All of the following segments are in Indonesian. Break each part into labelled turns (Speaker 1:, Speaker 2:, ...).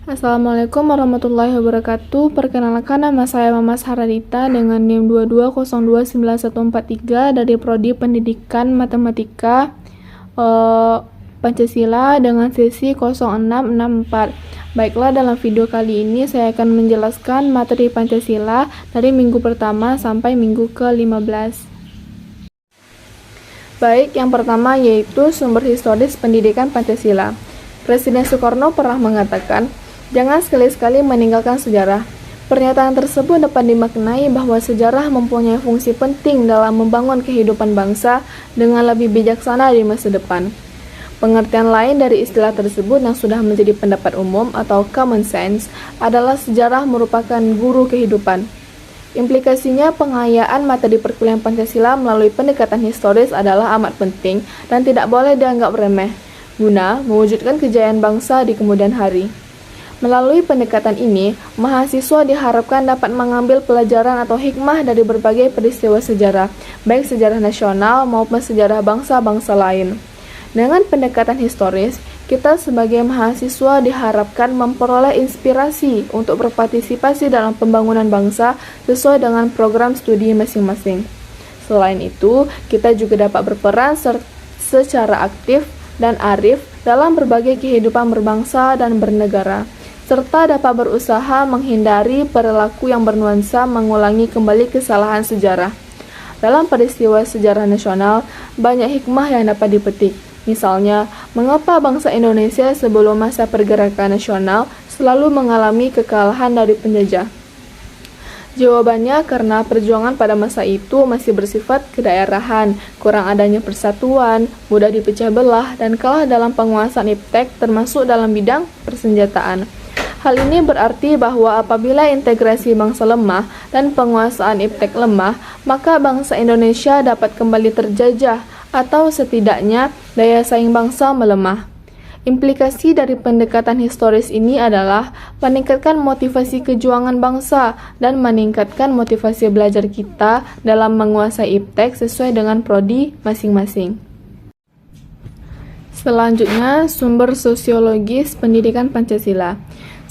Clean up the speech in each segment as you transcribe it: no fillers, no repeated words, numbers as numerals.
Speaker 1: Assalamualaikum warahmatullahi wabarakatuh. Perkenalkan, nama saya Mamas Haradita dengan NIM 22029143 dari Prodi Pendidikan Matematika Pancasila dengan sesi 0664. Baiklah, dalam video kali ini saya akan menjelaskan materi Pancasila dari minggu pertama sampai minggu ke-15. Baik, yang pertama yaitu sumber historis pendidikan Pancasila. Presiden Soekarno pernah mengatakan, "Jangan sekali-sekali meninggalkan sejarah." Pernyataan tersebut dapat dimaknai bahwa sejarah mempunyai fungsi penting dalam membangun kehidupan bangsa dengan lebih bijaksana di masa depan. Pengertian lain dari istilah tersebut yang sudah menjadi pendapat umum atau common sense adalah sejarah merupakan guru kehidupan. Implikasinya, pengayaan materi perkuliahan Pancasila melalui pendekatan historis adalah amat penting dan tidak boleh dianggap remeh, guna mewujudkan kejayaan bangsa di kemudian hari. Melalui pendekatan ini, mahasiswa diharapkan dapat mengambil pelajaran atau hikmah dari berbagai peristiwa sejarah, baik sejarah nasional maupun sejarah bangsa-bangsa lain. Dengan pendekatan historis, kita sebagai mahasiswa diharapkan memperoleh inspirasi untuk berpartisipasi dalam pembangunan bangsa sesuai dengan program studi masing-masing. Selain itu, kita juga dapat berperan secara aktif dan arif dalam berbagai kehidupan berbangsa dan bernegara, serta dapat berusaha menghindari perilaku yang bernuansa mengulangi kembali kesalahan sejarah. Dalam peristiwa sejarah nasional, banyak hikmah yang dapat dipetik. Misalnya, mengapa bangsa Indonesia sebelum masa pergerakan nasional selalu mengalami kekalahan dari penjajah? Jawabannya karena perjuangan pada masa itu masih bersifat kedaerahan, kurang adanya persatuan, mudah dipecah belah, dan kalah dalam penguasaan iptek termasuk dalam bidang persenjataan. Hal ini berarti bahwa apabila integrasi bangsa lemah dan penguasaan iptek lemah, maka bangsa Indonesia dapat kembali terjajah atau setidaknya daya saing bangsa melemah. Implikasi dari pendekatan historis ini adalah meningkatkan motivasi kejuangan bangsa dan meningkatkan motivasi belajar kita dalam menguasai iptek sesuai dengan prodi masing-masing. Selanjutnya, sumber sosiologis pendidikan Pancasila.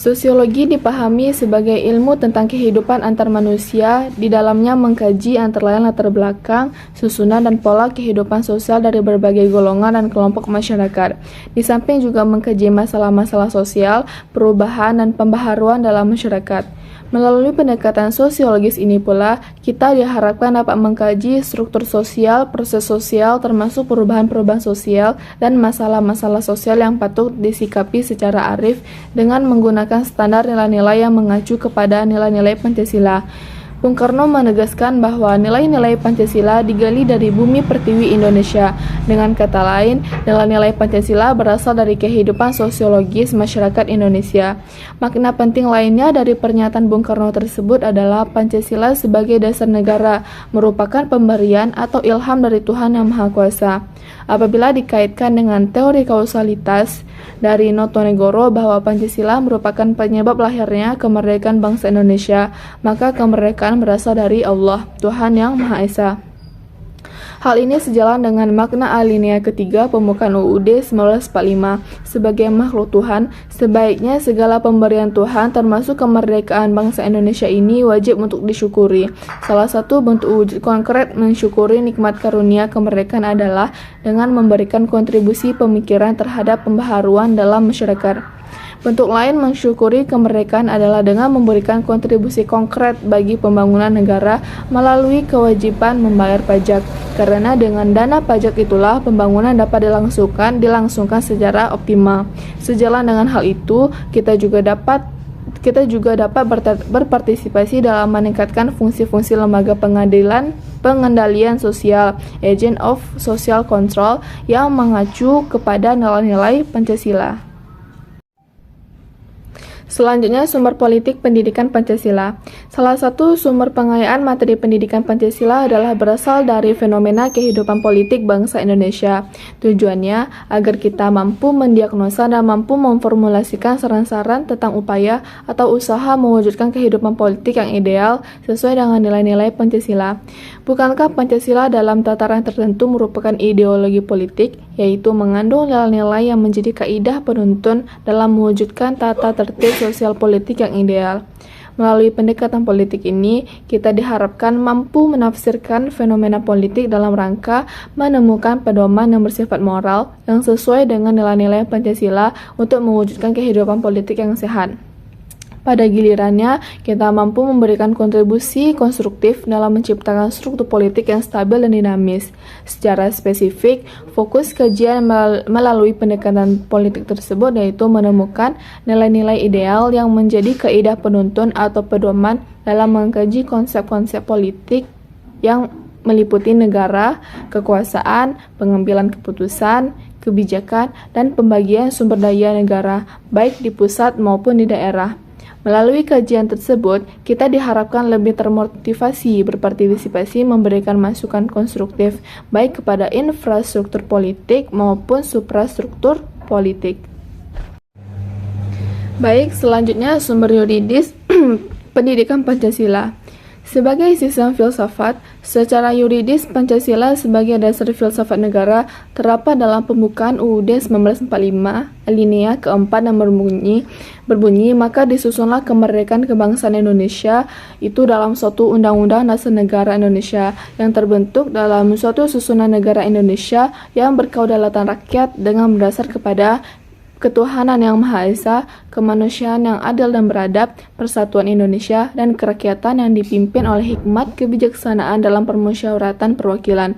Speaker 1: Sosiologi dipahami sebagai ilmu tentang kehidupan antar manusia, di dalamnya mengkaji antara lain latar belakang, susunan, dan pola kehidupan sosial dari berbagai golongan dan kelompok masyarakat. Di samping juga mengkaji masalah-masalah sosial, perubahan, dan pembaharuan dalam masyarakat. Melalui pendekatan sosiologis ini pula, kita diharapkan dapat mengkaji struktur sosial, proses sosial, termasuk perubahan-perubahan sosial, dan masalah-masalah sosial yang patut disikapi secara arif dengan menggunakan standar nilai-nilai yang mengacu kepada nilai-nilai Pancasila. Bung Karno menegaskan bahwa nilai-nilai Pancasila digali dari bumi pertiwi Indonesia. Dengan kata lain, nilai-nilai Pancasila berasal dari kehidupan sosiologis masyarakat Indonesia. Makna penting lainnya dari pernyataan Bung Karno tersebut adalah Pancasila sebagai dasar negara merupakan pemberian atau ilham dari Tuhan Yang Maha Kuasa. Apabila dikaitkan dengan teori kausalitas dari Notonegoro bahwa Pancasila merupakan penyebab lahirnya kemerdekaan bangsa Indonesia, maka kemerdekaan berasal dari Allah, Tuhan Yang Maha Esa. Hal ini sejalan dengan makna alinea ketiga pembukaan UUD 1945. Sebagai makhluk Tuhan, sebaiknya segala pemberian Tuhan termasuk kemerdekaan bangsa Indonesia ini wajib untuk disyukuri. Salah satu bentuk wujud konkret mensyukuri nikmat karunia kemerdekaan adalah dengan memberikan kontribusi pemikiran terhadap pembaharuan dalam masyarakat. Bentuk lain mensyukuri kemerdekaan adalah dengan memberikan kontribusi konkret bagi pembangunan negara melalui kewajiban membayar pajak. Karena dengan dana pajak itulah pembangunan dapat dilangsungkan secara optimal. Sejalan dengan hal itu, kita juga dapat berpartisipasi dalam meningkatkan fungsi-fungsi lembaga pengendalian sosial, agent of social control yang mengacu kepada nilai-nilai Pancasila. Selanjutnya, sumber politik pendidikan Pancasila. Salah satu sumber pengayaan materi pendidikan Pancasila adalah berasal dari fenomena kehidupan politik bangsa Indonesia. Tujuannya agar kita mampu mendiagnosa dan mampu memformulasikan saran-saran tentang upaya atau usaha mewujudkan kehidupan politik yang ideal sesuai dengan nilai-nilai Pancasila. Bukankah Pancasila dalam tataran tertentu merupakan ideologi politik yaitu mengandung nilai-nilai yang menjadi kaidah penuntun dalam mewujudkan tata tertib sosial politik yang ideal. Melalui pendekatan politik ini, kita diharapkan mampu menafsirkan fenomena politik dalam rangka menemukan pedoman yang bersifat moral yang sesuai dengan nilai-nilai Pancasila untuk mewujudkan kehidupan politik yang sehat. Pada gilirannya, kita mampu memberikan kontribusi konstruktif dalam menciptakan struktur politik yang stabil dan dinamis. Secara spesifik, fokus kajian melalui pendekatan politik tersebut yaitu menemukan nilai-nilai ideal yang menjadi kaidah penuntun atau pedoman dalam mengkaji konsep-konsep politik yang meliputi negara, kekuasaan, pengambilan keputusan, kebijakan, dan pembagian sumber daya negara, baik di pusat maupun di daerah. Melalui kajian tersebut, kita diharapkan lebih termotivasi berpartisipasi memberikan masukan konstruktif baik kepada infrastruktur politik maupun suprastruktur politik. Baik, selanjutnya sumber yuridis pendidikan Pancasila. Sebagai sistem filsafat, secara yuridis Pancasila sebagai dasar filsafat negara terdapat dalam pembukaan UUD 1945 alinea keempat yang berbunyi maka disusunlah kemerdekaan kebangsaan Indonesia itu dalam suatu undang-undang dasar negara Indonesia yang terbentuk dalam suatu susunan negara Indonesia yang berkedaulatan rakyat dengan berdasar kepada ketuhanan yang Maha Esa, kemanusiaan yang adil dan beradab, persatuan Indonesia, dan kerakyatan yang dipimpin oleh hikmat kebijaksanaan dalam permusyawaratan perwakilan.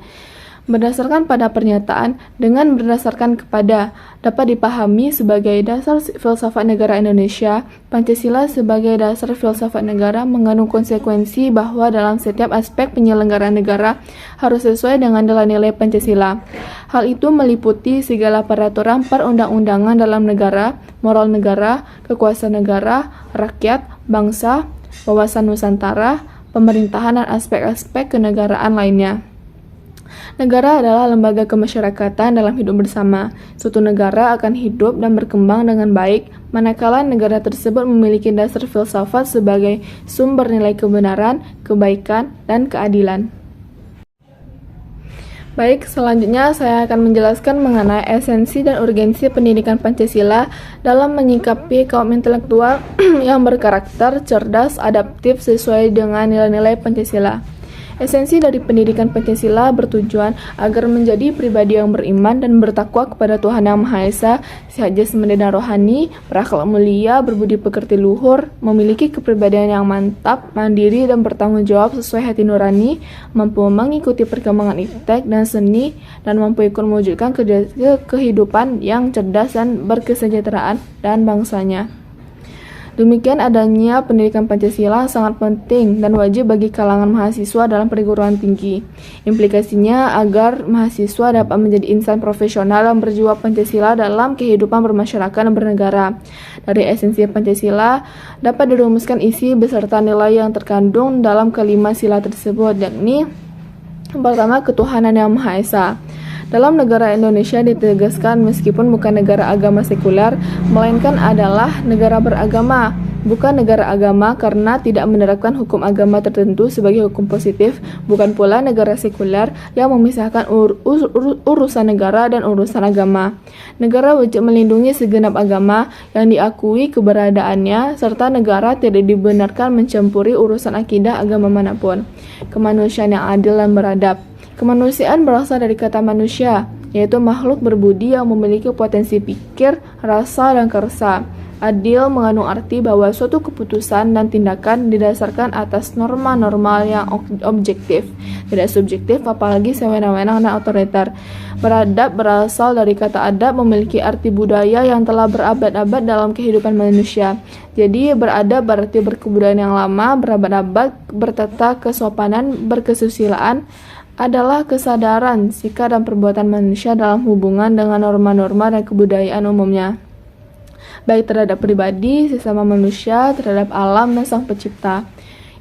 Speaker 1: Berdasarkan pada pernyataan, dengan berdasarkan kepada dapat dipahami sebagai dasar filsafat negara Indonesia, Pancasila sebagai dasar filsafat negara mengandung konsekuensi bahwa dalam setiap aspek penyelenggaraan negara harus sesuai dengan nilai-nilai Pancasila. Hal itu meliputi segala peraturan perundang-undangan dalam negara, moral negara, kekuasaan negara, rakyat, bangsa, wawasan Nusantara, pemerintahan dan aspek-aspek kenegaraan lainnya. Negara adalah lembaga kemasyarakatan dalam hidup bersama. Suatu negara akan hidup dan berkembang dengan baik manakala negara tersebut memiliki dasar filsafat sebagai sumber nilai kebenaran, kebaikan, dan keadilan. Baik, selanjutnya saya akan menjelaskan mengenai esensi dan urgensi pendidikan Pancasila dalam menyikapi kaum intelektual yang berkarakter cerdas, adaptif sesuai dengan nilai-nilai Pancasila. Esensi dari pendidikan Pancasila bertujuan agar menjadi pribadi yang beriman dan bertakwa kepada Tuhan Yang Maha Esa, sehat jasmani dan rohani, berakhlak mulia, berbudi pekerti luhur, memiliki kepribadian yang mantap, mandiri dan bertanggung jawab sesuai hati nurani, mampu mengikuti perkembangan iptek dan seni, dan mampu ikut mewujudkan kehidupan yang cerdas dan berkesejahteraan dan bangsanya. Demikian adanya pendidikan Pancasila sangat penting dan wajib bagi kalangan mahasiswa dalam perguruan tinggi. Implikasinya agar mahasiswa dapat menjadi insan profesional yang berjiwa Pancasila dalam kehidupan bermasyarakat dan bernegara. Dari esensi Pancasila dapat dirumuskan isi beserta nilai yang terkandung dalam kelima sila tersebut, yakni yang pertama, ketuhanan yang Maha Esa. Dalam negara Indonesia ditegaskan meskipun bukan negara agama sekuler, melainkan adalah negara beragama, bukan negara agama karena tidak menerapkan hukum agama tertentu sebagai hukum positif, bukan pula negara sekuler yang memisahkan urusan negara dan urusan agama. Negara wajib melindungi segenap agama yang diakui keberadaannya, serta negara tidak dibenarkan mencampuri urusan akidah agama manapun. Kemanusiaan yang adil dan beradab. Kemanusiaan berasal dari kata manusia, yaitu makhluk berbudi yang memiliki potensi pikir, rasa, dan kersa. Adil mengandung arti bahwa suatu keputusan dan tindakan didasarkan atas norma-norma yang objektif, tidak subjektif, apalagi sewenang-wenang dan otoriter. Beradab berasal dari kata adab, memiliki arti budaya yang telah berabad-abad dalam kehidupan manusia. Jadi beradab berarti berkebudayaan yang lama, berabad-abad, bertata kesopanan, berkesusilaan, adalah kesadaran, sikap, dan perbuatan manusia dalam hubungan dengan norma-norma dan kebudayaan umumnya, baik terhadap pribadi, sesama manusia, terhadap alam, dan Sang Pencipta.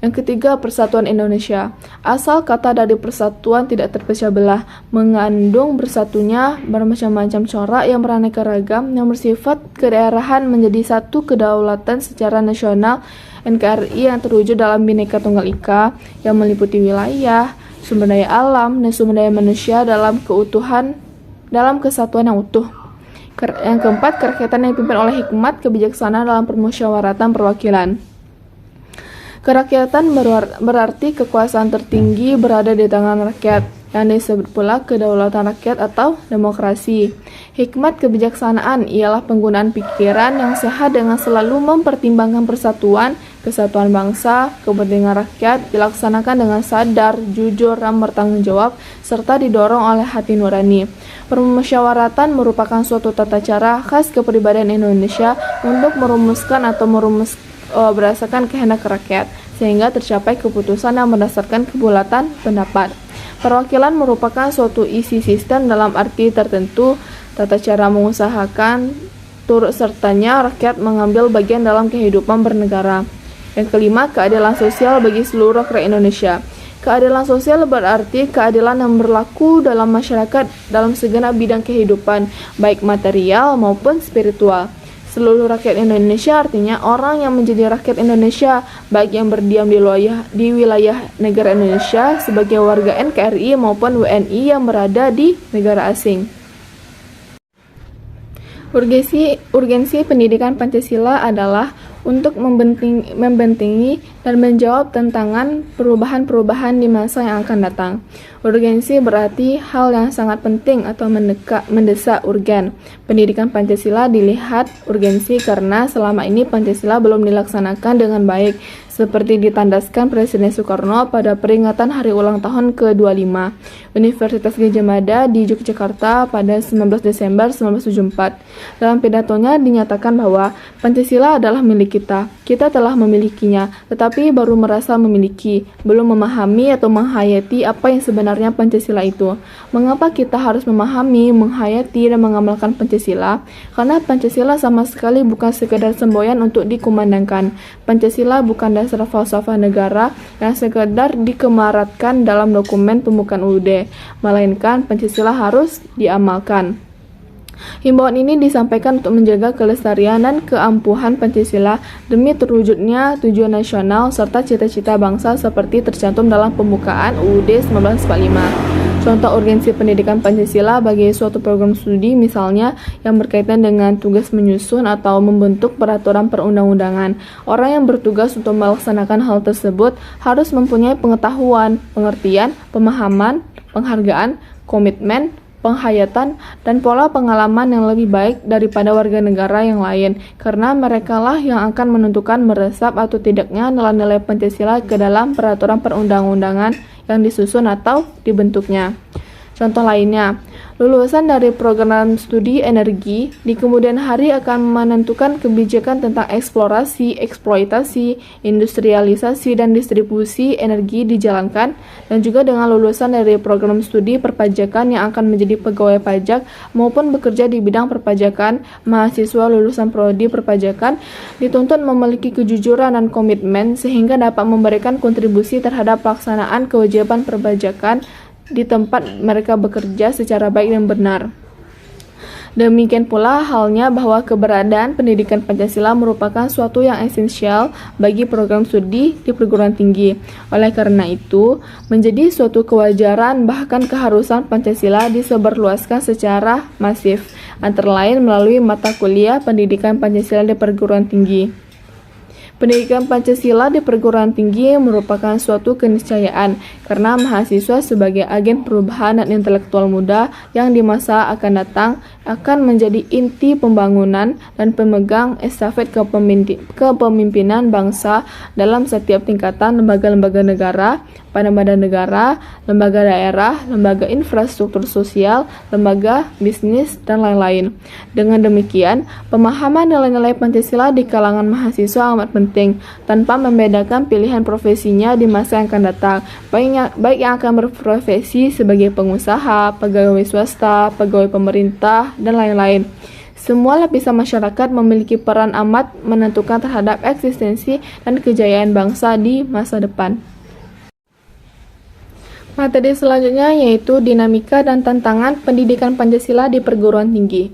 Speaker 1: Yang ketiga, persatuan Indonesia. Asal kata dari persatuan tidak terpecah belah, mengandung bersatunya bermacam-macam corak yang beraneka ragam, yang bersifat kedaerahan menjadi satu kedaulatan secara nasional. NKRI yang terwujud dalam Bhinneka Tunggal Ika yang meliputi wilayah, sumber daya alam, dan sumber daya manusia dalam keutuhan dalam kesatuan yang utuh. Yang keempat, kerakyatan yang dipimpin oleh hikmat kebijaksanaan dalam permusyawaratan perwakilan. Kerakyatan berarti kekuasaan tertinggi berada di tangan rakyat, yang disebut pula kedaulatan rakyat atau demokrasi. Hikmat kebijaksanaan ialah penggunaan pikiran yang sehat dengan selalu mempertimbangkan persatuan, kesatuan bangsa, kepentingan rakyat, dilaksanakan dengan sadar, jujur, dan bertanggung jawab, serta didorong oleh hati nurani. Permusyawaratan merupakan suatu tata cara khas kepribadian Indonesia untuk merumuskan atau berdasarkan kehendak rakyat, sehingga tercapai keputusan yang berdasarkan kebulatan pendapat. Perwakilan merupakan suatu isi sistem dalam arti tertentu, tata cara mengusahakan turut sertanya rakyat mengambil bagian dalam kehidupan bernegara. Yang kelima, keadilan sosial bagi seluruh rakyat Indonesia. Keadilan sosial berarti keadilan yang berlaku dalam masyarakat dalam segenap bidang kehidupan, baik material maupun spiritual. Seluruh rakyat Indonesia artinya orang yang menjadi rakyat Indonesia, baik yang berdiam di wilayah negara Indonesia sebagai warga NKRI maupun WNI yang berada di negara asing. Urgensi pendidikan Pancasila adalah untuk membentengi dan menjawab tantangan perubahan-perubahan di masa yang akan datang. Urgensi berarti hal yang sangat penting atau mendesak urgen. Pendidikan Pancasila dilihat urgensi karena selama ini Pancasila belum dilaksanakan dengan baik, seperti ditandaskan Presiden Soekarno pada peringatan hari ulang tahun ke-25 Universitas Gadjah Mada di Yogyakarta pada 19 Desember 1974. Dalam pidatonya dinyatakan bahwa Pancasila adalah milik kita. Kita telah memilikinya, tetapi baru merasa memiliki, belum memahami atau menghayati apa yang sebenarnya Pancasila itu. Mengapa kita harus memahami, menghayati, dan mengamalkan Pancasila? Karena Pancasila sama sekali bukan sekedar semboyan untuk dikumandangkan. Pancasila bukan dasar falsafah negara yang sekedar dikemaratkan dalam dokumen pembukaan UUD, melainkan Pancasila harus diamalkan. Himbauan ini disampaikan untuk menjaga kelestarian dan keampuhan Pancasila demi terwujudnya tujuan nasional serta cita-cita bangsa seperti tercantum dalam pembukaan UUD 1945. Contoh urgensi pendidikan Pancasila bagi suatu program studi misalnya yang berkaitan dengan tugas menyusun atau membentuk peraturan perundang-undangan. Orang yang bertugas untuk melaksanakan hal tersebut harus mempunyai pengetahuan, pengertian, pemahaman, penghargaan, komitmen, penghayatan, dan pola pengalaman yang lebih baik daripada warga negara yang lain, karena merekalah yang akan menentukan meresap atau tidaknya nilai-nilai Pancasila ke dalam peraturan perundang-undangan yang disusun atau dibentuknya. Contoh lainnya, lulusan dari program studi energi di kemudian hari akan menentukan kebijakan tentang eksplorasi, eksploitasi, industrialisasi, dan distribusi energi dijalankan, dan juga dengan lulusan dari program studi perpajakan yang akan menjadi pegawai pajak maupun bekerja di bidang perpajakan, mahasiswa lulusan prodi perpajakan dituntut memiliki kejujuran dan komitmen sehingga dapat memberikan kontribusi terhadap pelaksanaan kewajiban perpajakan di tempat mereka bekerja secara baik dan benar. Demikian pula halnya bahwa keberadaan pendidikan Pancasila merupakan suatu yang esensial bagi program studi di perguruan tinggi. Oleh karena itu, menjadi suatu kewajaran bahkan keharusan Pancasila disebarluaskan secara masif, antara lain melalui mata kuliah pendidikan Pancasila di perguruan tinggi. Pendidikan Pancasila di perguruan tinggi merupakan suatu keniscayaan karena mahasiswa sebagai agen perubahan dan intelektual muda yang di masa akan datang akan menjadi inti pembangunan dan pemegang estafet kepemimpinan bangsa dalam setiap tingkatan lembaga-lembaga negara, badan-badan negara, lembaga daerah, lembaga infrastruktur sosial, lembaga bisnis, dan lain-lain. Dengan demikian, pemahaman nilai-nilai Pancasila di kalangan mahasiswa amat penting, tanpa membedakan pilihan profesinya di masa yang akan datang, baik yang akan berprofesi sebagai pengusaha, pegawai swasta, pegawai pemerintah, dan lain-lain. Semua lapisan masyarakat memiliki peran amat menentukan terhadap eksistensi dan kejayaan bangsa di masa depan. Materi selanjutnya yaitu dinamika dan tantangan pendidikan Pancasila di perguruan tinggi.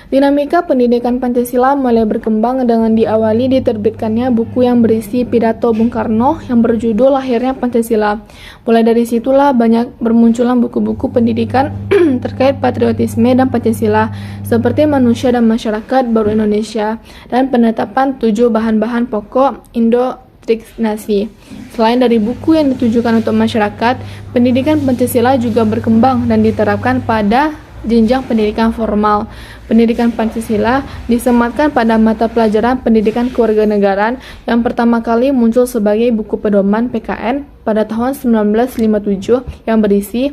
Speaker 1: Dinamika pendidikan Pancasila mulai berkembang dengan diawali diterbitkannya buku yang berisi pidato Bung Karno yang berjudul Lahirnya Pancasila. Mulai dari situlah banyak bermunculan buku-buku pendidikan terkait patriotisme dan Pancasila, seperti Manusia dan Masyarakat Baru Indonesia dan penetapan 7 bahan-bahan pokok Indo-Trisnasi. Selain dari buku yang ditujukan untuk masyarakat, pendidikan Pancasila juga berkembang dan diterapkan pada jenjang pendidikan formal. Pendidikan Pancasila disematkan pada mata pelajaran pendidikan kewarganegaraan yang pertama kali muncul sebagai buku pedoman PKN pada tahun 1957 yang berisi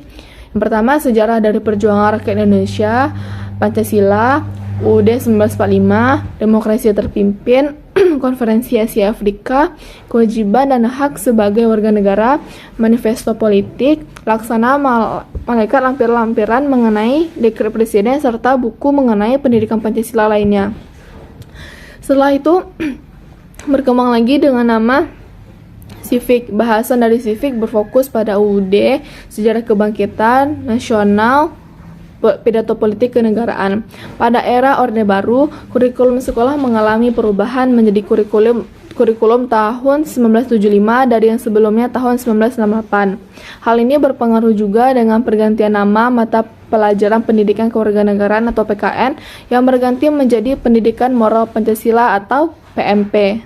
Speaker 1: yang pertama sejarah dari perjuangan rakyat Indonesia, Pancasila, UUD 1945, demokrasi terpimpin, konferensi Asia Afrika, kewajiban dan hak sebagai warga negara, manifesto politik, laksana malaikat lampir-lampiran mengenai dekret presiden, serta buku mengenai pendidikan Pancasila lainnya. Setelah itu, berkembang lagi dengan nama Civic. Bahasan dari Civic berfokus pada UUD, sejarah kebangkitan nasional, pidato politik kenegaraan. Pada era Orde Baru, kurikulum sekolah mengalami perubahan menjadi kurikulum tahun 1975 dari yang sebelumnya tahun 1968. Hal ini berpengaruh juga dengan pergantian nama mata pelajaran pendidikan kewarganegaraan atau PKN yang berganti menjadi Pendidikan Moral Pancasila atau PMP.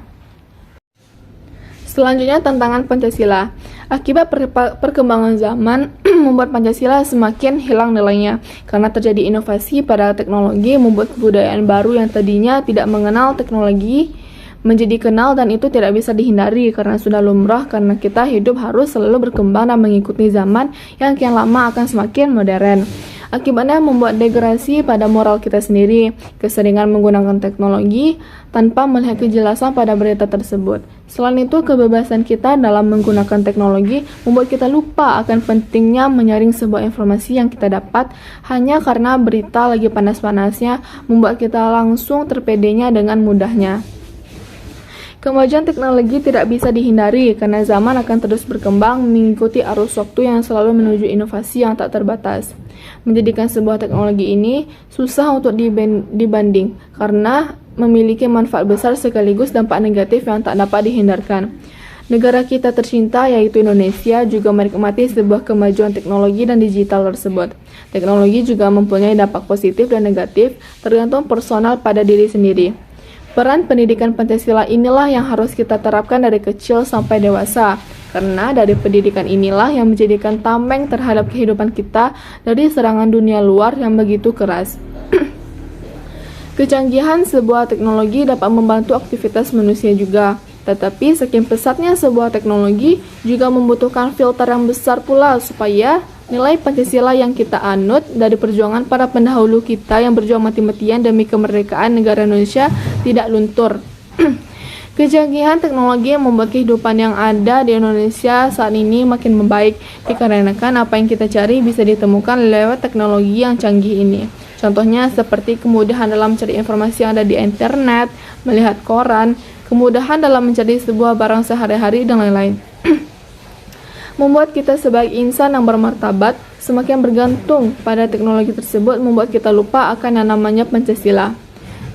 Speaker 1: Selanjutnya, tantangan Pancasila. Akibat perkembangan zaman membuat Pancasila semakin hilang nilainya karena terjadi inovasi pada teknologi, membuat kebudayaan baru yang tadinya tidak mengenal teknologi menjadi kenal, dan itu tidak bisa dihindari karena sudah lumrah, karena kita hidup harus selalu berkembang dan mengikuti zaman yang kian lama akan semakin modern. Akibatnya membuat degradasi pada moral kita sendiri, keseringan menggunakan teknologi tanpa melihat kejelasan pada berita tersebut. Selain itu, kebebasan kita dalam menggunakan teknologi membuat kita lupa akan pentingnya menyaring sebuah informasi yang kita dapat hanya karena berita lagi panas-panasnya, membuat kita langsung terpedenya dengan mudahnya. Kemajuan teknologi tidak bisa dihindari karena zaman akan terus berkembang mengikuti arus waktu yang selalu menuju inovasi yang tak terbatas. Menjadikan sebuah teknologi ini susah untuk dibanding karena memiliki manfaat besar sekaligus dampak negatif yang tak dapat dihindarkan. Negara kita tercinta yaitu Indonesia juga menikmati sebuah kemajuan teknologi dan digital tersebut. Teknologi juga mempunyai dampak positif dan negatif tergantung personal pada diri sendiri. Peran pendidikan Pancasila inilah yang harus kita terapkan dari kecil sampai dewasa, karena dari pendidikan inilah yang menjadikan tameng terhadap kehidupan kita dari serangan dunia luar yang begitu keras. Kecanggihan sebuah teknologi dapat membantu aktivitas manusia juga, tetapi saking pesatnya sebuah teknologi juga membutuhkan filter yang besar pula supaya nilai Pancasila yang kita anut dari perjuangan para pendahulu kita yang berjuang mati-matian demi kemerdekaan negara Indonesia tidak luntur. Kecanggihan teknologi yang membuat kehidupan yang ada di Indonesia saat ini makin membaik, dikarenakan apa yang kita cari bisa ditemukan lewat teknologi yang canggih ini. Contohnya seperti kemudahan dalam mencari informasi yang ada di internet, melihat koran, kemudahan dalam mencari sebuah barang sehari-hari, dan lain-lain. Membuat kita sebagai insan yang bermartabat semakin bergantung pada teknologi tersebut, membuat kita lupa akan yang namanya Pancasila.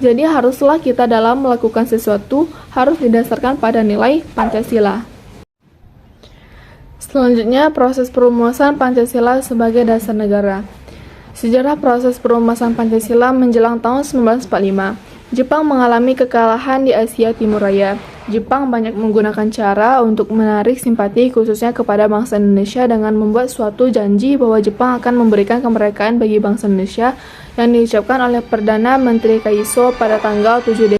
Speaker 1: Jadi haruslah kita dalam melakukan sesuatu harus didasarkan pada nilai Pancasila. Selanjutnya, proses perumusan Pancasila sebagai dasar negara. Sejarah proses perumusan Pancasila menjelang tahun 1945. Jepang mengalami kekalahan di Asia Timur Raya. Jepang banyak menggunakan cara untuk menarik simpati khususnya kepada bangsa Indonesia dengan membuat suatu janji bahwa Jepang akan memberikan kemerdekaan bagi bangsa Indonesia yang diucapkan oleh Perdana Menteri Kaiso pada tanggal 7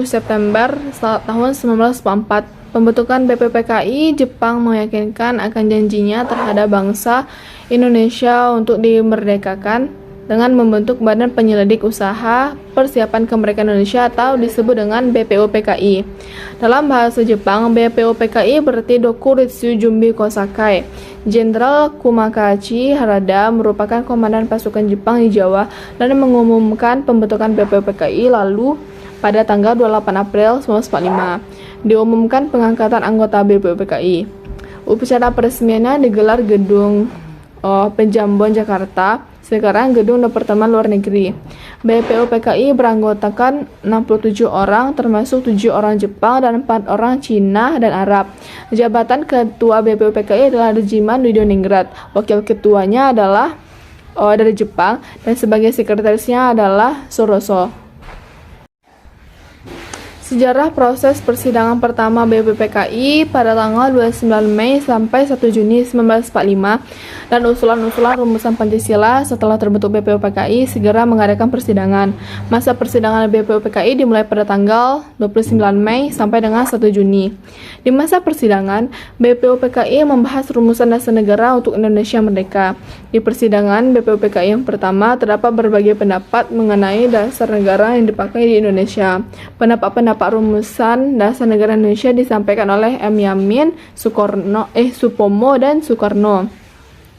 Speaker 1: September tahun 1944. Pembentukan BPPKI, Jepang meyakinkan akan janjinya terhadap bangsa Indonesia untuk dimerdekakan dengan membentuk Badan Penyelidik Usaha Persiapan Kemerdekaan Indonesia atau disebut dengan BPUPKI. Dalam bahasa Jepang, BPUPKI berarti Dokuritsu Jumbi Kosakai. Jenderal Kumakachi Harada merupakan komandan pasukan Jepang di Jawa dan mengumumkan pembentukan BPUPKI lalu pada tanggal 28 April 1945. Diumumkan pengangkatan anggota BPUPKI. Upacara peresmiannya digelar Gedung Penjambon Jakarta sekarang Gedung Departemen Luar Negeri. BPUPKI beranggotakan 67 orang, termasuk 7 orang Jepang dan 4 orang Cina dan Arab. Jabatan Ketua BPUPKI adalah Regiman Widoningrat. Wakil ketuanya adalah dari Jepang dan sebagai sekretarisnya adalah Soroso. Sejarah proses persidangan pertama BPUPKI pada tanggal 29 Mei sampai 1 Juni 1945 dan usulan-usulan rumusan Pancasila setelah terbentuk BPUPKI segera mengadakan persidangan. Masa persidangan BPUPKI dimulai pada tanggal 29 Mei sampai dengan 1 Juni. Di masa persidangan, BPUPKI membahas rumusan dasar negara untuk Indonesia merdeka. Di persidangan BPUPKI yang pertama terdapat berbagai pendapat mengenai dasar negara yang dipakai di Indonesia. Pendapat rumusan dasar negara Indonesia disampaikan oleh M. Yamin, Supomo, dan Soekarno.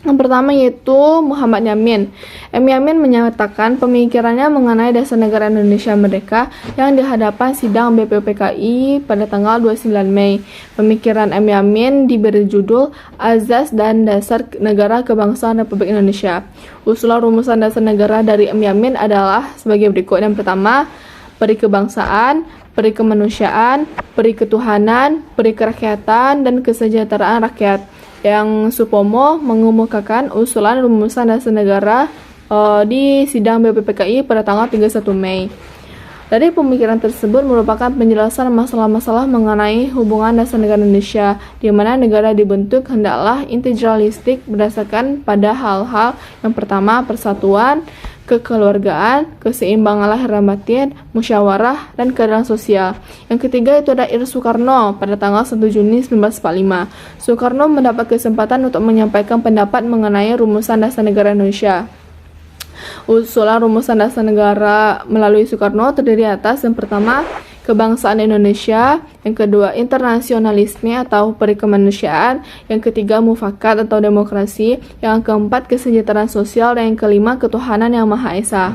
Speaker 1: Yang pertama yaitu Muhammad Yamin. M. Yamin menyatakan pemikirannya mengenai dasar negara Indonesia merdeka yang di hadapan sidang BPUPKI pada tanggal 29 Mei. Pemikiran M. Yamin diberi judul Azas dan Dasar Negara Kebangsaan Republik Indonesia. Usulan rumusan dasar negara dari M. Yamin adalah sebagai berikut. Yang pertama, peri kebangsaan, peri kemanusiaan, peri ketuhanan, peri kerakyatan, dan kesejahteraan rakyat. Yang Supomo mengemukakan usulan rumusan dasar negara di sidang BPUPKI pada tanggal 31 Mei. Dari pemikiran tersebut merupakan penjelasan masalah-masalah mengenai hubungan dasar negara Indonesia, di mana negara dibentuk hendaklah integralistik berdasarkan pada hal-hal yang pertama persatuan, kekeluargaan, keseimbangan lahir dan batin, musyawarah, dan keadilan sosial. Yang ketiga itu ada Ir Soekarno pada tanggal 1 Juni 1945. Soekarno mendapat kesempatan untuk menyampaikan pendapat mengenai rumusan dasar negara Indonesia. Usulan rumusan dasar negara melalui Soekarno terdiri atas yang pertama, kebangsaan Indonesia, yang kedua internasionalisme atau perikemanusiaan, yang ketiga mufakat atau demokrasi, yang keempat kesejahteraan sosial, dan yang kelima ketuhanan yang Maha Esa.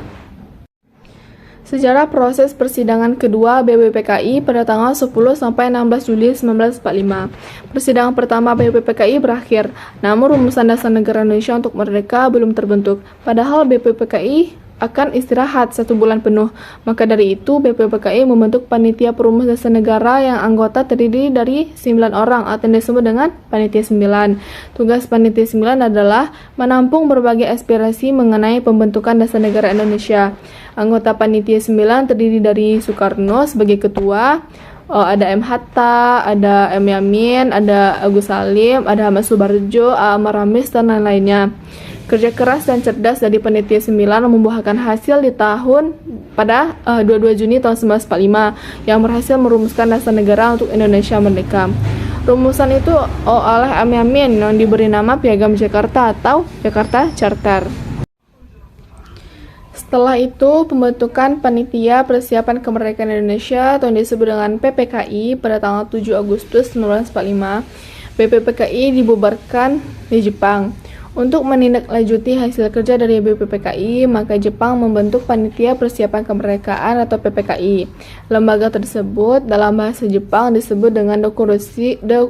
Speaker 1: Sejarah proses persidangan kedua BPUPKI pada tanggal 10 sampai 16 Juli 1945. Persidangan pertama BPUPKI berakhir, namun rumusan dasar negara Indonesia untuk merdeka belum terbentuk. Padahal BPUPKI akan istirahat 1 bulan penuh. Maka dari itu BPUPKI membentuk panitia perumus dasar negara yang anggota terdiri dari 9 orang atau disebut dengan panitia 9. Tugas panitia 9 adalah menampung berbagai aspirasi mengenai pembentukan dasar negara Indonesia. Anggota panitia 9 terdiri dari Soekarno sebagai ketua, ada M. Hatta, ada M. Yamin, ada Agus Salim, ada Ahmad Subarjo, Amar Ramis, dan lain-lainnya. Kerja keras dan cerdas dari panitia 9 membuahkan hasil pada 22 Juni tahun 1945 yang berhasil merumuskan dasar negara untuk Indonesia merdeka. Rumusan itu oleh M. Yamin yang diberi nama Piagam Jakarta atau Jakarta Charter. Setelah itu, pembentukan Panitia Persiapan Kemerdekaan Indonesia atau yang disebut dengan PPKI pada tanggal 7 Agustus 1945. BPUPKI dibubarkan di Jepang. Untuk menindaklanjuti hasil kerja dari BPUPKI, maka Jepang membentuk Panitia Persiapan Kemerdekaan atau PPKI. Lembaga tersebut dalam bahasa Jepang disebut dengan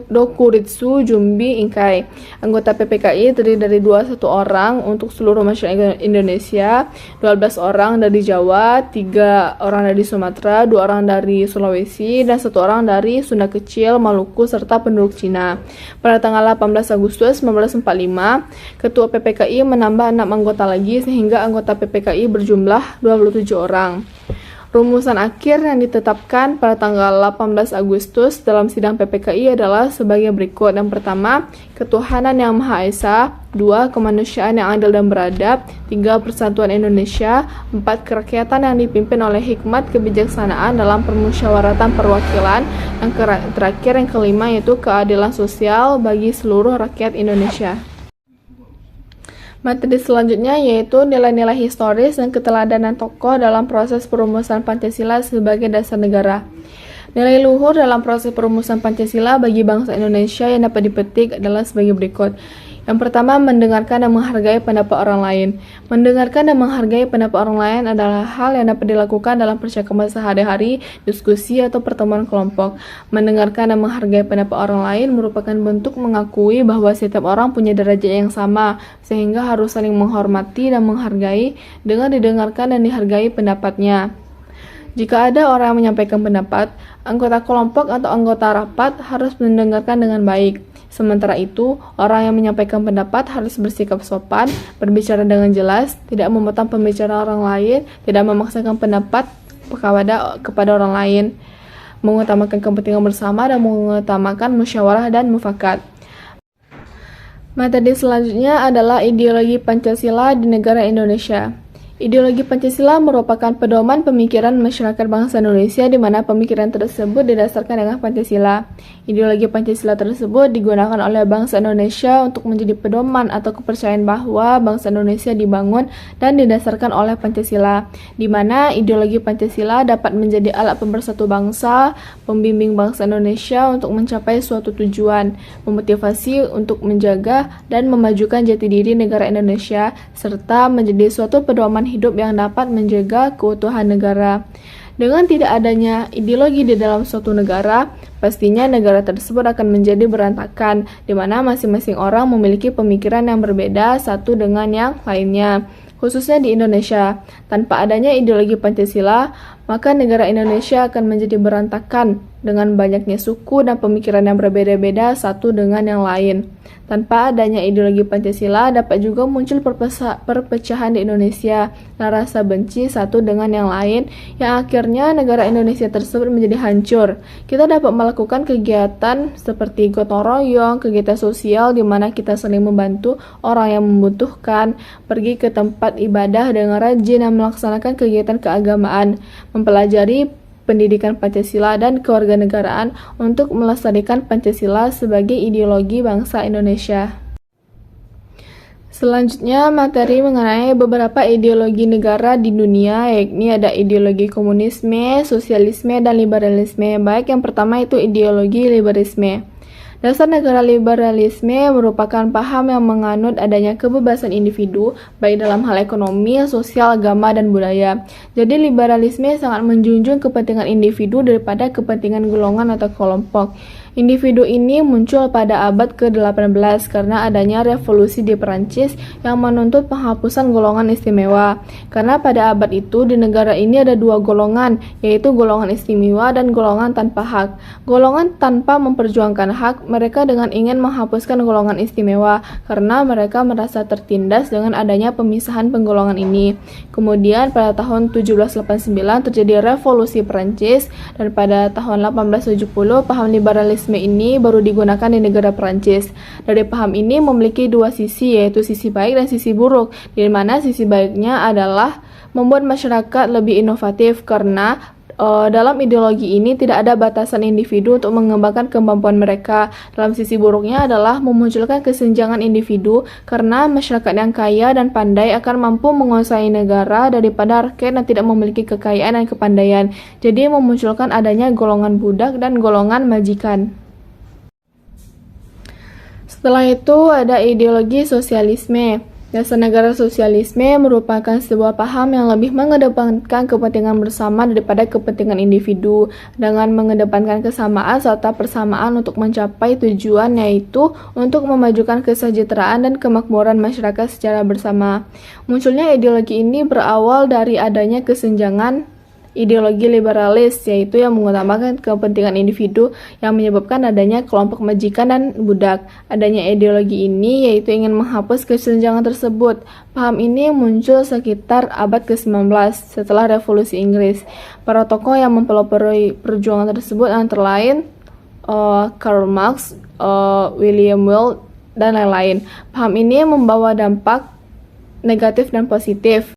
Speaker 1: Dokuritsu Jumbi Inkai. Anggota PPKI terdiri dari 21 orang untuk seluruh masyarakat Indonesia, 12 orang dari Jawa, 3 orang dari Sumatera, 2 orang dari Sulawesi, dan 1 orang dari Sunda Kecil, Maluku, serta penduduk Cina. Pada tanggal 18 Agustus 1945, Ketua PPKI menambah 6 anggota lagi sehingga anggota PPKI berjumlah 27 orang. Rumusan akhir yang ditetapkan pada tanggal 18 Agustus dalam sidang PPKI adalah sebagai berikut. Yang pertama, ketuhanan yang Maha Esa, 2. Kemanusiaan yang adil dan beradab, 3. Persatuan Indonesia, 4. Kerakyatan yang dipimpin oleh hikmat kebijaksanaan dalam permusyawaratan perwakilan, yang terakhir yang kelima yaitu keadilan sosial bagi seluruh rakyat Indonesia. Materi selanjutnya yaitu nilai-nilai historis dan keteladanan tokoh dalam proses perumusan Pancasila sebagai dasar negara. Nilai luhur dalam proses perumusan Pancasila bagi bangsa Indonesia yang dapat dipetik adalah sebagai berikut. Yang pertama, mendengarkan dan menghargai pendapat orang lain. Mendengarkan dan menghargai pendapat orang lain adalah hal yang dapat dilakukan dalam percakapan sehari-hari, diskusi, atau pertemuan kelompok. Mendengarkan dan menghargai pendapat orang lain merupakan bentuk mengakui bahwa setiap orang punya derajat yang sama, sehingga harus saling menghormati dan menghargai dengan didengarkan dan dihargai pendapatnya. Jika ada orang yang menyampaikan pendapat, anggota kelompok atau anggota rapat harus mendengarkan dengan baik. Sementara itu, orang yang menyampaikan pendapat harus bersikap sopan, berbicara dengan jelas, tidak memotong pembicaraan orang lain, tidak memaksakan pendapat kepada orang lain, mengutamakan kepentingan bersama, dan mengutamakan musyawarah dan mufakat. Materi selanjutnya adalah ideologi Pancasila di negara Indonesia. Ideologi Pancasila merupakan pedoman pemikiran masyarakat bangsa Indonesia di mana pemikiran tersebut didasarkan dengan Pancasila. Ideologi Pancasila tersebut digunakan oleh bangsa Indonesia untuk menjadi pedoman atau kepercayaan bahwa bangsa Indonesia dibangun dan didasarkan oleh Pancasila, di mana ideologi Pancasila dapat menjadi alat pemersatu bangsa, pembimbing bangsa Indonesia untuk mencapai suatu tujuan, memotivasi untuk menjaga dan memajukan jati diri negara Indonesia, serta menjadi suatu pedoman hidup yang dapat menjaga keutuhan negara. Dengan tidak adanya ideologi di dalam suatu negara, pastinya negara tersebut akan menjadi berantakan, di mana masing-masing orang memiliki pemikiran yang berbeda satu dengan yang lainnya. Khususnya di Indonesia, tanpa adanya ideologi Pancasila, maka negara Indonesia akan menjadi berantakan dengan banyaknya suku dan pemikiran yang berbeda-beda satu dengan yang lain. Tanpa adanya ideologi Pancasila, dapat juga muncul perpecahan di Indonesia dan rasa benci satu dengan yang lain, yang akhirnya negara Indonesia tersebut menjadi hancur. Kita dapat melakukan kegiatan seperti gotong royong, kegiatan sosial di mana kita saling membantu orang yang membutuhkan, pergi ke tempat ibadah dengan rajin dan melaksanakan kegiatan keagamaan, mempelajari pendidikan Pancasila dan kewarganegaraan untuk melestarikan Pancasila sebagai ideologi bangsa Indonesia. Selanjutnya, materi mengenai beberapa ideologi negara di dunia, yakni ada ideologi komunisme, sosialisme, dan liberalisme. Baik, yang pertama itu ideologi liberalisme. Dasar negara liberalisme merupakan paham yang menganut adanya kebebasan individu, baik dalam hal ekonomi, sosial, agama, dan budaya. Jadi liberalisme sangat menjunjung kepentingan individu daripada kepentingan golongan atau kelompok. Individu ini muncul pada abad ke-18 karena adanya revolusi di Perancis yang menuntut penghapusan golongan istimewa. Karena pada abad itu di negara ini ada dua golongan, yaitu golongan istimewa dan golongan tanpa hak. Golongan tanpa memperjuangkan hak, mereka dengan ingin menghapuskan golongan istimewa karena mereka merasa tertindas dengan adanya pemisahan penggolongan ini. Kemudian pada tahun 1789 terjadi revolusi Perancis, dan pada tahun 1870 paham liberalisme ini baru digunakan di negara Perancis. Dari paham ini memiliki dua sisi, yaitu sisi baik dan sisi buruk, di mana sisi baiknya adalah membuat masyarakat lebih inovatif karena dalam ideologi ini tidak ada batasan individu untuk mengembangkan kemampuan mereka. Dalam sisi buruknya adalah memunculkan kesenjangan individu karena masyarakat yang kaya dan pandai akan mampu menguasai negara daripada rakyat yang tidak memiliki kekayaan dan kepandaian. Jadi memunculkan adanya golongan budak dan golongan majikan. Setelah itu ada ideologi sosialisme. Dasar negara sosialisme merupakan sebuah paham yang lebih mengedepankan kepentingan bersama daripada kepentingan individu, dengan mengedepankan kesamaan serta persamaan untuk mencapai tujuan, yaitu untuk memajukan kesejahteraan dan kemakmuran masyarakat secara bersama. Munculnya ideologi ini berawal dari adanya kesenjangan ideologi liberalis, yaitu yang mengutamakan kepentingan individu yang menyebabkan adanya kelompok majikan dan budak. Adanya ideologi ini yaitu ingin menghapus kesenjangan tersebut. Paham ini muncul sekitar abad ke-19 setelah revolusi Inggris. Para tokoh yang mempelopori perjuangan tersebut antara lain Karl Marx, William Weld, dan lain-lain. Paham ini membawa dampak negatif dan positif.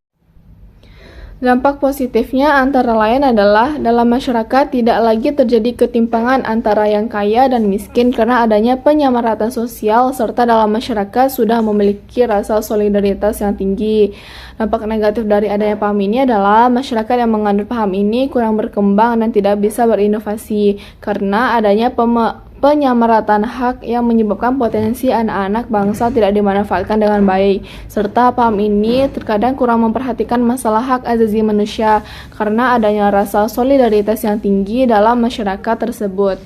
Speaker 1: Dampak positifnya antara lain adalah dalam masyarakat tidak lagi terjadi ketimpangan antara yang kaya dan miskin karena adanya penyamaratan sosial, serta dalam masyarakat sudah memiliki rasa solidaritas yang tinggi. Dampak negatif dari adanya paham ini adalah masyarakat yang menganut paham ini kurang berkembang dan tidak bisa berinovasi karena adanya penyamarataan hak yang menyebabkan potensi anak-anak bangsa tidak dimanfaatkan dengan baik, serta paham ini terkadang kurang memperhatikan masalah hak asasi manusia karena adanya rasa solidaritas yang tinggi dalam masyarakat tersebut.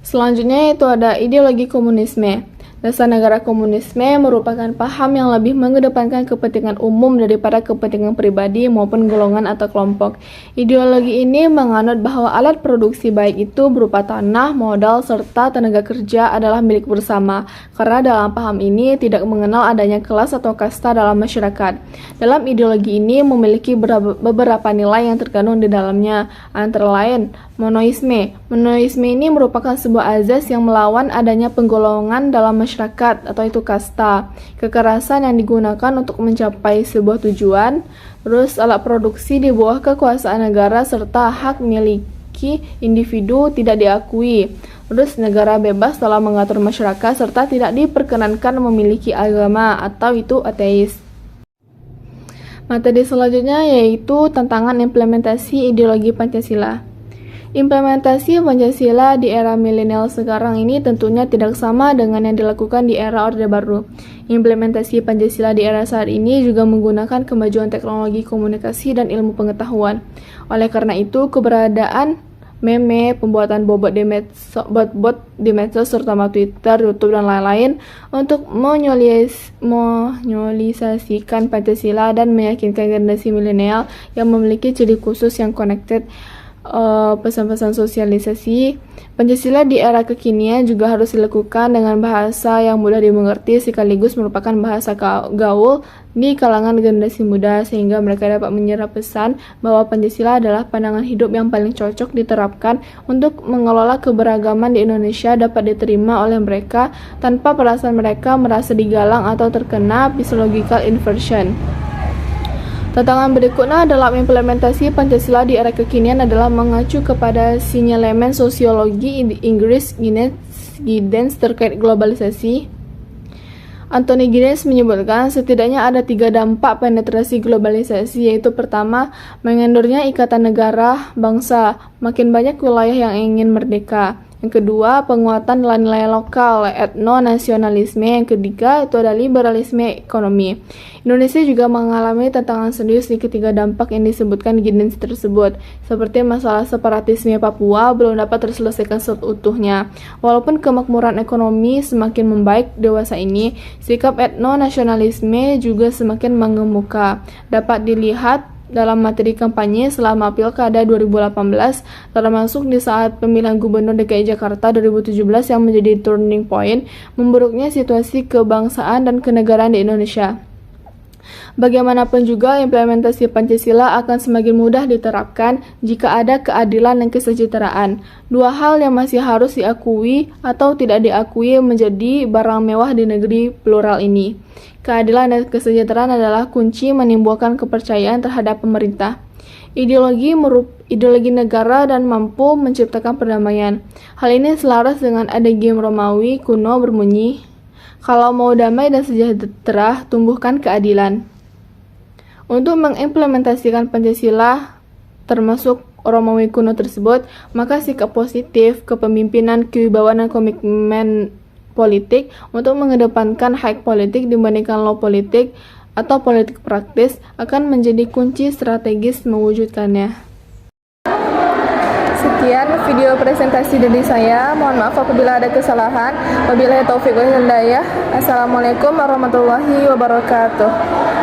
Speaker 1: Selanjutnya itu ada ideologi komunisme. Dasar negara komunisme merupakan paham yang lebih mengedepankan kepentingan umum daripada kepentingan pribadi maupun golongan atau kelompok. Ideologi ini menganut bahwa alat produksi baik itu berupa tanah, modal, serta tenaga kerja adalah milik bersama, karena dalam paham ini tidak mengenal adanya kelas atau kasta dalam masyarakat. Dalam ideologi ini memiliki beberapa nilai yang terkandung di dalamnya, antara lain monoisme. Monoisme ini merupakan sebuah azas yang melawan adanya penggolongan dalam masyarakat atau itu kasta, kekerasan yang digunakan untuk mencapai sebuah tujuan, terus alat produksi di bawah kekuasaan negara serta hak miliki individu tidak diakui. Terus negara bebas dalam mengatur masyarakat serta tidak diperkenankan memiliki agama atau itu ateis. Materi selanjutnya yaitu tantangan implementasi ideologi Pancasila. Implementasi Pancasila di era milenial sekarang ini tentunya tidak sama dengan yang dilakukan di era Orde Baru. Implementasi Pancasila di era saat ini juga menggunakan kemajuan teknologi komunikasi dan ilmu pengetahuan. Oleh karena itu, keberadaan meme, pembuatan bot di medsos terutama Twitter, YouTube, dan lain-lain untuk menyolisasikan Pancasila dan meyakinkan generasi milenial yang memiliki ciri khusus yang connected pesan-pesan sosialisasi Pancasila di era kekinian juga harus dilakukan dengan bahasa yang mudah dimengerti sekaligus merupakan bahasa gaul di kalangan generasi muda sehingga mereka dapat menyerap pesan bahwa Pancasila adalah pandangan hidup yang paling cocok diterapkan untuk mengelola keberagaman di Indonesia dapat diterima oleh mereka tanpa perasaan mereka merasa digalang atau terkena psychological inversion. Tantangan berikutnya dalam implementasi Pancasila di era kekinian adalah mengacu kepada sinyalemen sosiologi Inggris Giddens terkait globalisasi. Anthony Giddens menyebutkan setidaknya ada 3 dampak penetrasi globalisasi, yaitu pertama, mengendornya ikatan negara bangsa, makin banyak wilayah yang ingin merdeka. Yang kedua, penguatan nilai-nilai lokal, etno-nasionalisme. Yang ketiga, itu ada liberalisme ekonomi. Indonesia juga mengalami tantangan serius di ketiga dampak yang disebutkan Giddens tersebut, seperti masalah separatisme Papua belum dapat terselesaikan seutuhnya. Walaupun kemakmuran ekonomi semakin membaik dewasa ini, sikap etno-nasionalisme juga semakin mengemuka. Dapat dilihat dalam materi kampanye selama Pilkada 2018, termasuk di saat pemilihan Gubernur DKI Jakarta 2017 yang menjadi turning point memburuknya situasi kebangsaan dan kenegaraan di Indonesia. Bagaimanapun juga, implementasi Pancasila akan semakin mudah diterapkan jika ada keadilan dan kesejahteraan. Dua hal yang masih harus diakui atau tidak diakui menjadi barang mewah di negeri plural ini. Keadilan dan kesejahteraan adalah kunci menimbulkan kepercayaan terhadap pemerintah. Ideologi negara dan mampu menciptakan perdamaian. Hal ini selaras dengan adagiem Romawi kuno berbunyi, kalau mau damai dan sejahtera, tumbuhkan keadilan. Untuk mengimplementasikan Pancasila, termasuk Romawi kuno tersebut, maka sikap positif, kepemimpinan, kewibawaan, dan komitmen politik untuk mengedepankan hak politik dibandingkan law politik atau politik praktis akan menjadi kunci strategis mewujudkannya. Sekian video presentasi dari saya. Mohon maaf apabila ada kesalahan. Wabillahi taufiq wal hidayah. Assalamualaikum warahmatullahi wabarakatuh.